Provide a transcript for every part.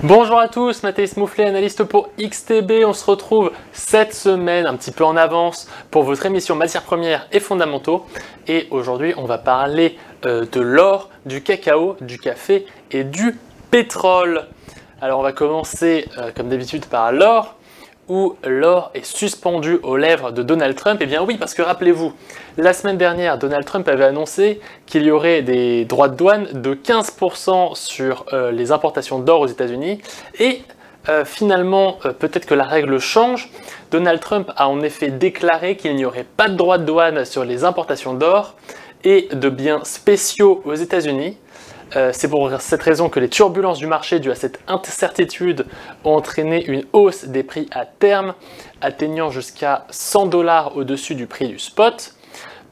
Bonjour à tous, Mathéis Mouflet, analyste pour XTB. On se retrouve cette semaine un petit peu en avance pour votre émission Matières premières et fondamentaux. Et aujourd'hui, on va parler de l'or, du cacao, du café et du pétrole. Alors on va commencer comme d'habitude par l'or, où l'or est suspendu aux lèvres de Donald Trump. Eh bien oui, parce que rappelez-vous, la semaine dernière, Donald Trump avait annoncé qu'il y aurait des droits de douane de 15% sur les importations d'or aux États-Unis. Et finalement, peut-être que la règle change. Donald Trump a en effet déclaré qu'il n'y aurait pas de droits de douane sur les importations d'or et de biens spéciaux aux États-Unis. C'est pour cette raison que les turbulences du marché dues à cette incertitude ont entraîné une hausse des prix à terme, atteignant jusqu'à 100 $ au-dessus du prix du spot.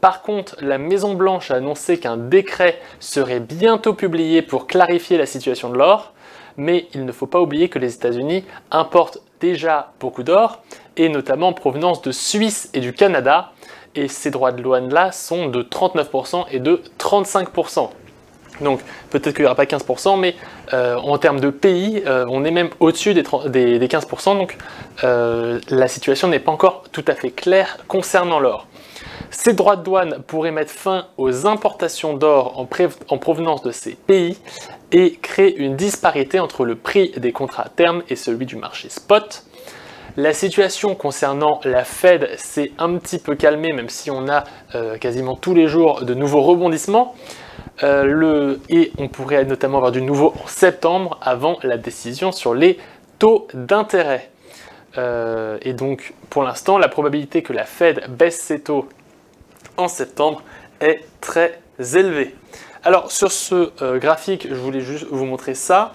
Par contre, la Maison-Blanche a annoncé qu'un décret serait bientôt publié pour clarifier la situation de l'or, mais il ne faut pas oublier que les États-Unis importent déjà beaucoup d'or, et notamment en provenance de Suisse et du Canada, et ces droits de douane-là sont de 39% et de 35%. Donc peut-être qu'il n'y aura pas 15%, mais en termes de pays, on est même au-dessus des 15%, donc la situation n'est pas encore tout à fait claire concernant l'or. Ces droits de douane pourraient mettre fin aux importations d'or en provenance de ces pays et créer une disparité entre le prix des contrats à terme et celui du marché spot. La situation concernant la Fed s'est un petit peu calmée, même si on a quasiment tous les jours de nouveaux rebondissements. Et on pourrait notamment avoir du nouveau en septembre avant la décision sur les taux d'intérêt. Et donc pour l'instant, la probabilité que la Fed baisse ses taux en septembre est très élevée. Alors sur ce graphique, je voulais juste vous montrer ça.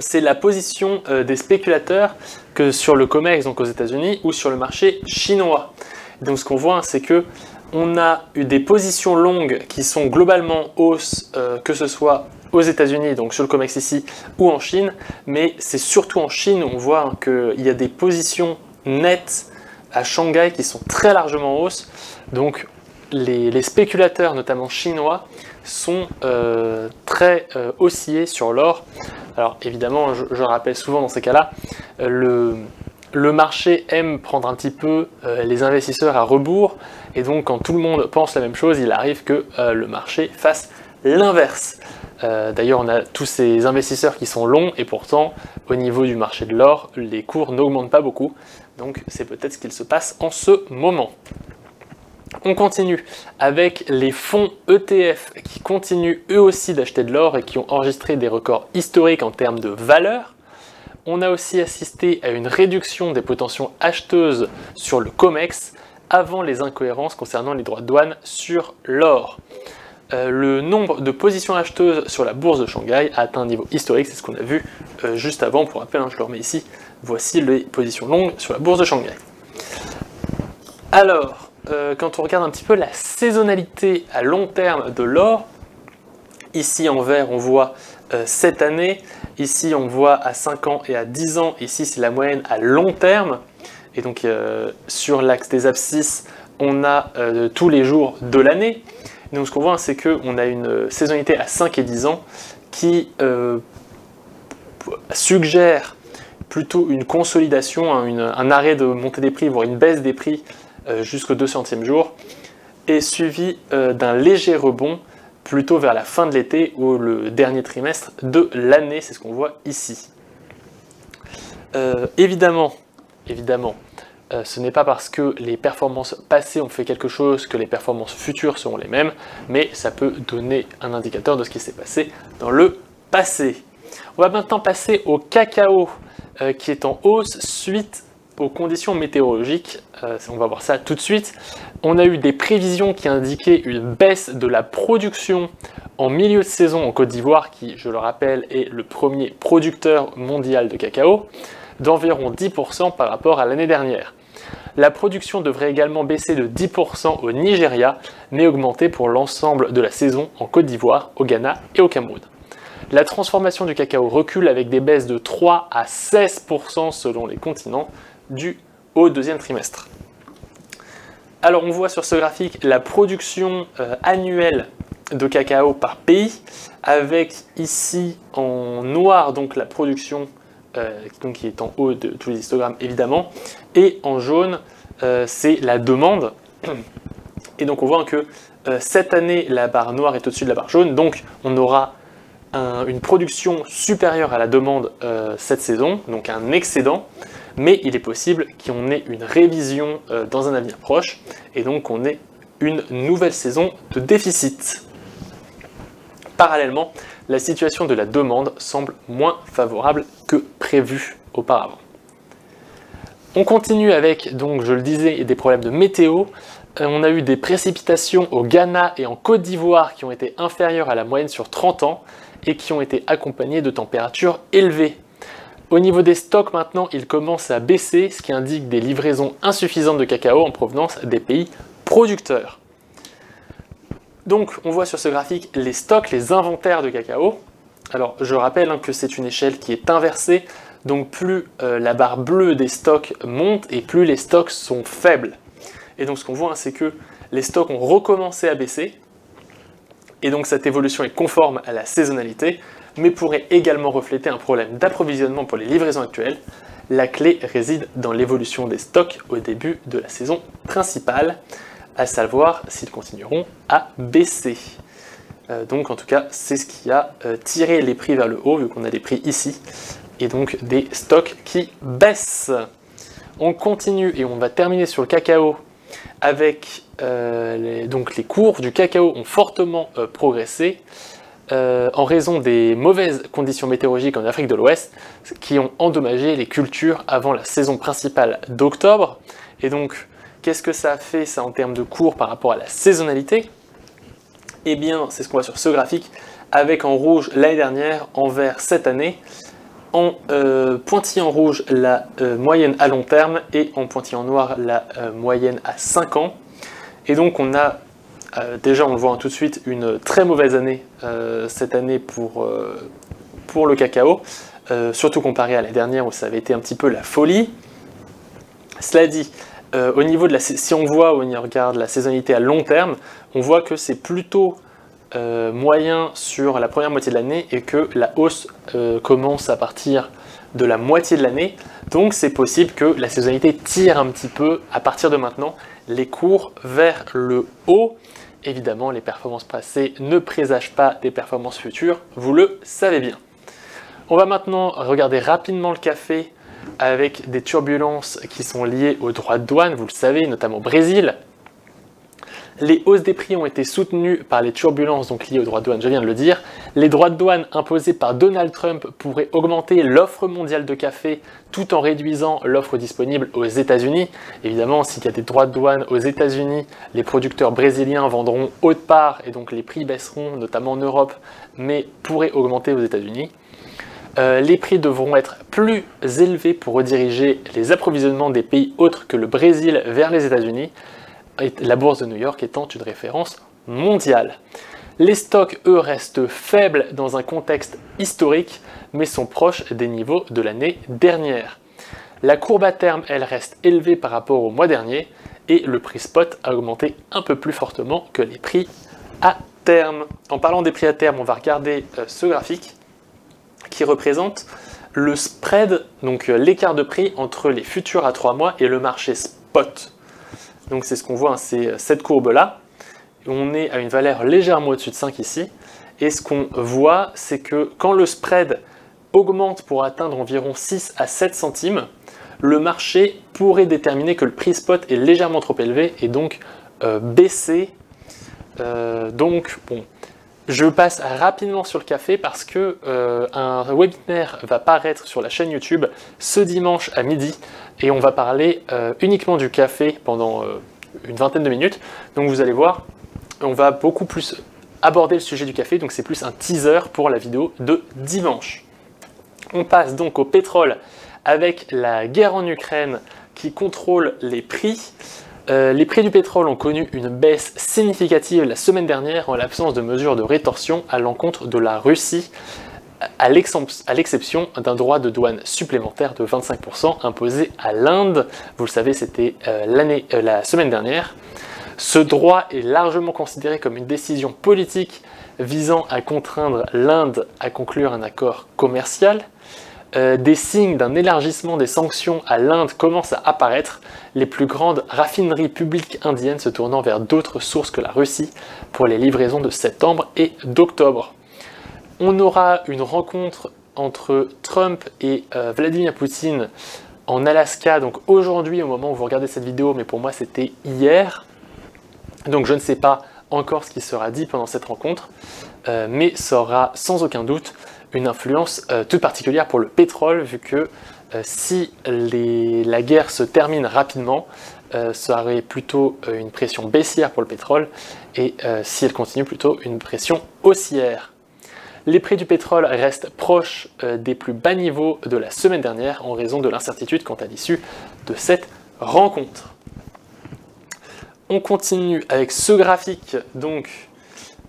C'est la position des spéculateurs que sur le COMEX, donc aux États-Unis, ou sur le marché chinois. Donc ce qu'on voit, c'est que on a eu des positions longues qui sont globalement hausse, que ce soit aux États-Unis, donc sur le COMEX ici, ou en Chine, mais c'est surtout en Chine où on voit qu'il y a des positions nettes à Shanghai qui sont très largement en hausse. Donc les spéculateurs, notamment chinois, sont très haussiers sur l'or. Alors évidemment, je rappelle souvent dans ces cas-là, le marché aime prendre un petit peu les investisseurs à rebours, et donc quand tout le monde pense la même chose, il arrive que le marché fasse l'inverse. D'ailleurs, on a tous ces investisseurs qui sont longs, et pourtant, au niveau du marché de l'or, les cours n'augmentent pas beaucoup. Donc c'est peut-être ce qu'il se passe en ce moment. On continue avec les fonds ETF qui continuent eux aussi d'acheter de l'or et qui ont enregistré des records historiques en termes de valeur. On a aussi assisté à une réduction des potentiels acheteuses sur le COMEX avant les incohérences concernant les droits de douane sur l'or. Le nombre de positions acheteuses sur la bourse de Shanghai a atteint un niveau historique, c'est ce qu'on a vu juste avant. Pour rappel, je le remets ici, voici les positions longues sur la bourse de Shanghai. Alors, quand on regarde un petit peu la saisonnalité à long terme de l'or, ici en vert on voit cette année, ici on voit à 5 ans et à 10 ans, ici c'est la moyenne à long terme, et donc sur l'axe des abscisses on a tous les jours de l'année. Donc ce qu'on voit, c'est qu'on a une saisonnalité à 5 et 10 ans qui suggère plutôt une consolidation, un arrêt de montée des prix, voire une baisse des prix jusqu'au 200e jour, et suivi d'un léger rebond plutôt vers la fin de l'été ou le dernier trimestre de l'année, c'est ce qu'on voit ici. Évidemment, ce n'est pas parce que les performances passées ont fait quelque chose que les performances futures seront les mêmes, mais ça peut donner un indicateur de ce qui s'est passé dans le passé. On va maintenant passer au cacao qui est en hausse suite aux conditions météorologiques. On va voir ça tout de suite. On a eu des prévisions qui indiquaient une baisse de la production en milieu de saison en Côte d'Ivoire, qui, je le rappelle, est le premier producteur mondial de cacao, d'environ 10% par rapport à l'année dernière. La production devrait également baisser de 10% au Nigeria, mais augmenter pour l'ensemble de la saison en Côte d'Ivoire, au Ghana et au Cameroun. La transformation du cacao recule avec des baisses de 3 à 16% selon les continents au deuxième trimestre. Alors on voit sur ce graphique la production annuelle de cacao par pays avec ici en noir donc la production donc qui est en haut de tous les histogrammes évidemment, et en jaune c'est la demande. Et donc on voit que cette année la barre noire est au-dessus de la barre jaune, donc on aura une production supérieure à la demande cette saison, donc un excédent, mais il est possible qu'on ait une révision dans un avenir proche, et donc qu'on ait une nouvelle saison de déficit. Parallèlement, la situation de la demande semble moins favorable que prévu auparavant. On continue avec, donc je le disais, des problèmes de météo. On a eu des précipitations au Ghana et en Côte d'Ivoire qui ont été inférieures à la moyenne sur 30 ans et qui ont été accompagnées de températures élevées. Au niveau des stocks maintenant, ils commencent à baisser, ce qui indique des livraisons insuffisantes de cacao en provenance des pays producteurs. Donc on voit sur ce graphique les stocks, les inventaires de cacao. Alors je rappelle que c'est une échelle qui est inversée, donc plus la barre bleue des stocks monte et plus les stocks sont faibles. Et donc ce qu'on voit, c'est que les stocks ont recommencé à baisser, et donc cette évolution est conforme à la saisonnalité, mais pourrait également refléter un problème d'approvisionnement pour les livraisons actuelles. La clé réside dans l'évolution des stocks au début de la saison principale, à savoir s'ils continueront à baisser. Donc en tout cas, c'est ce qui a tiré les prix vers le haut, vu qu'on a des prix ici, et donc des stocks qui baissent. On continue et on va terminer sur le cacao avec donc les cours du cacao ont fortement progressé en raison des mauvaises conditions météorologiques en Afrique de l'Ouest qui ont endommagé les cultures avant la saison principale d'octobre. Et donc, qu'est-ce que ça a fait ça en termes de cours par rapport à la saisonnalité? Eh bien, c'est ce qu'on voit sur ce graphique, avec en rouge l'année dernière, en vert cette année, en pointillé en rouge la moyenne à long terme et en pointillé en noir la moyenne à 5 ans. Et donc on a, déjà on le voit tout de suite, une très mauvaise année cette année pour le cacao, surtout comparé à la dernière où ça avait été un petit peu la folie. Cela dit, au niveau de si on regarde la saisonnalité à long terme, on voit que c'est plutôt moyen sur la première moitié de l'année et que la hausse commence à partir de la moitié de l'année. Donc c'est possible que la saisonnalité tire un petit peu à partir de maintenant les cours vers le haut. Évidemment, les performances passées ne présagent pas des performances futures, vous le savez bien. On va maintenant regarder rapidement le café avec des turbulences qui sont liées aux droits de douane, vous le savez, notamment au Brésil. Les hausses des prix ont été soutenues par les turbulences donc liées aux droits de douane, je viens de le dire. Les droits de douane imposés par Donald Trump pourraient augmenter l'offre mondiale de café tout en réduisant l'offre disponible aux États-Unis. Évidemment, s'il y a des droits de douane aux États-Unis, les producteurs brésiliens vendront haute part et donc les prix baisseront, notamment en Europe, mais pourraient augmenter aux États-Unis. Les prix devront être plus élevés pour rediriger les approvisionnements des pays autres que le Brésil vers les États-Unis, la bourse de New York étant une référence mondiale. Les stocks, eux, restent faibles dans un contexte historique, mais sont proches des niveaux de l'année dernière. La courbe à terme, elle reste élevée par rapport au mois dernier, et le prix spot a augmenté un peu plus fortement que les prix à terme. En parlant des prix à terme, on va regarder ce graphique qui représente le spread, donc l'écart de prix entre les futurs à 3 mois et le marché spot. Donc c'est ce qu'on voit, c'est cette courbe-là. On est à une valeur légèrement au-dessus de 5 ici. Et ce qu'on voit, c'est que quand le spread augmente pour atteindre environ 6 à 7 centimes, le marché pourrait déterminer que le prix spot est légèrement trop élevé et donc baisser. Donc bon, je passe rapidement sur le café parce que un webinaire va paraître sur la chaîne YouTube ce dimanche à midi et on va parler uniquement du café pendant une vingtaine de minutes. Donc vous allez voir, on va beaucoup plus aborder le sujet du café, donc c'est plus un teaser pour la vidéo de dimanche. On passe donc au pétrole avec la guerre en Ukraine qui contrôle les prix. Les prix du pétrole ont connu une baisse significative la semaine dernière en l'absence de mesures de rétorsion à l'encontre de la Russie, à l'exception d'un droit de douane supplémentaire de 25% imposé à l'Inde. Vous le savez, c'était la semaine dernière. Ce droit est largement considéré comme une décision politique visant à contraindre l'Inde à conclure un accord commercial. Des signes d'un élargissement des sanctions à l'Inde commencent à apparaître, les plus grandes raffineries publiques indiennes se tournant vers d'autres sources que la Russie pour les livraisons de septembre et d'octobre. On aura une rencontre entre Trump et Vladimir Poutine en Alaska, donc aujourd'hui au moment où vous regardez cette vidéo, mais pour moi c'était hier. Donc je ne sais pas encore ce qui sera dit pendant cette rencontre, mais ça aura sans aucun doute une influence toute particulière pour le pétrole, vu que si la guerre se termine rapidement, ça aurait plutôt une pression baissière pour le pétrole, et si elle continue, plutôt une pression haussière. Les prix du pétrole restent proches des plus bas niveaux de la semaine dernière en raison de l'incertitude quant à l'issue de cette rencontre. On continue avec ce graphique donc,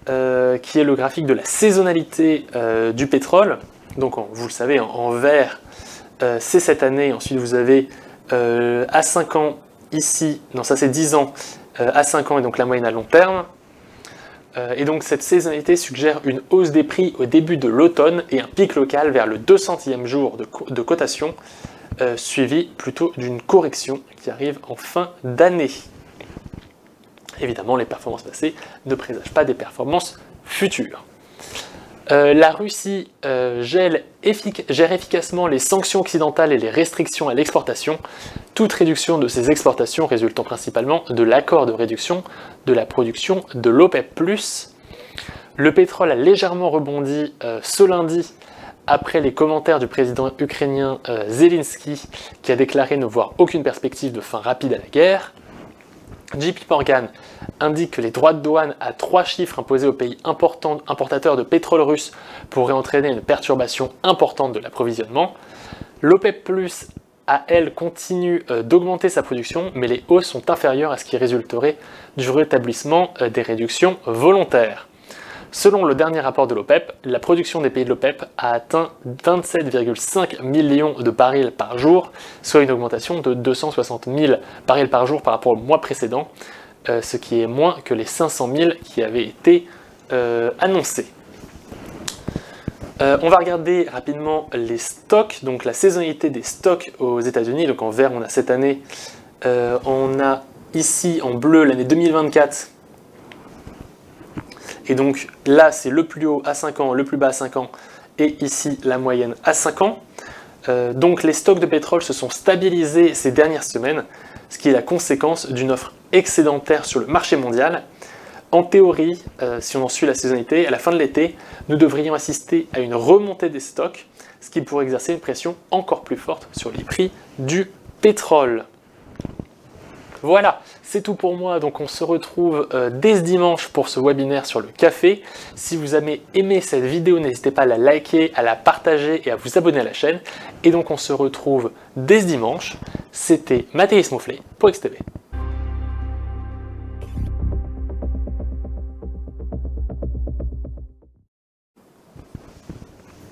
qui est le graphique de la saisonnalité du pétrole. Donc vous le savez, en vert c'est cette année, ensuite vous avez à 5 ans ici, non ça c'est 10 ans, à 5 ans et donc la moyenne à long terme. Et donc cette saisonnalité suggère une hausse des prix au début de l'automne et un pic local vers le 200e jour de cotation, suivi plutôt d'une correction qui arrive en fin d'année. Évidemment, les performances passées ne présagent pas des performances futures. La Russie gère efficacement les sanctions occidentales et les restrictions à l'exportation, toute réduction de ces exportations résultant principalement de l'accord de réduction de la production de l'OPEP+. Le pétrole a légèrement rebondi ce lundi après les commentaires du président ukrainien Zelensky qui a déclaré ne voir aucune perspective de fin rapide à la guerre. JP Morgan indique que les droits de douane à 3 chiffres imposés aux pays importateurs de pétrole russe pourraient entraîner une perturbation importante de l'approvisionnement. L'OPEP+, à elle, continue d'augmenter sa production, mais les hausses sont inférieures à ce qui résulterait du rétablissement des réductions volontaires. Selon le dernier rapport de l'OPEP, la production des pays de l'OPEP a atteint 27,5 millions de barils par jour, soit une augmentation de 260 000 barils par jour par rapport au mois précédent, ce qui est moins que les 500 000 qui avaient été annoncés. On va regarder rapidement les stocks, donc la saisonnalité des stocks aux États-Unis. Donc en vert, on a cette année, on a ici en bleu l'année 2024. Et donc là, c'est le plus haut à 5 ans, le plus bas à 5 ans, et ici la moyenne à 5 ans. Donc les stocks de pétrole se sont stabilisés ces dernières semaines, ce qui est la conséquence d'une offre excédentaire sur le marché mondial. En théorie, si on en suit la saisonnalité, à la fin de l'été, nous devrions assister à une remontée des stocks, ce qui pourrait exercer une pression encore plus forte sur les prix du pétrole. Voilà, c'est tout pour moi, donc on se retrouve dès ce dimanche pour ce webinaire sur le café. Si vous avez aimé cette vidéo, n'hésitez pas à la liker, à la partager et à vous abonner à la chaîne. Et donc on se retrouve dès ce dimanche. C'était Mathéis Mouflet pour XTB.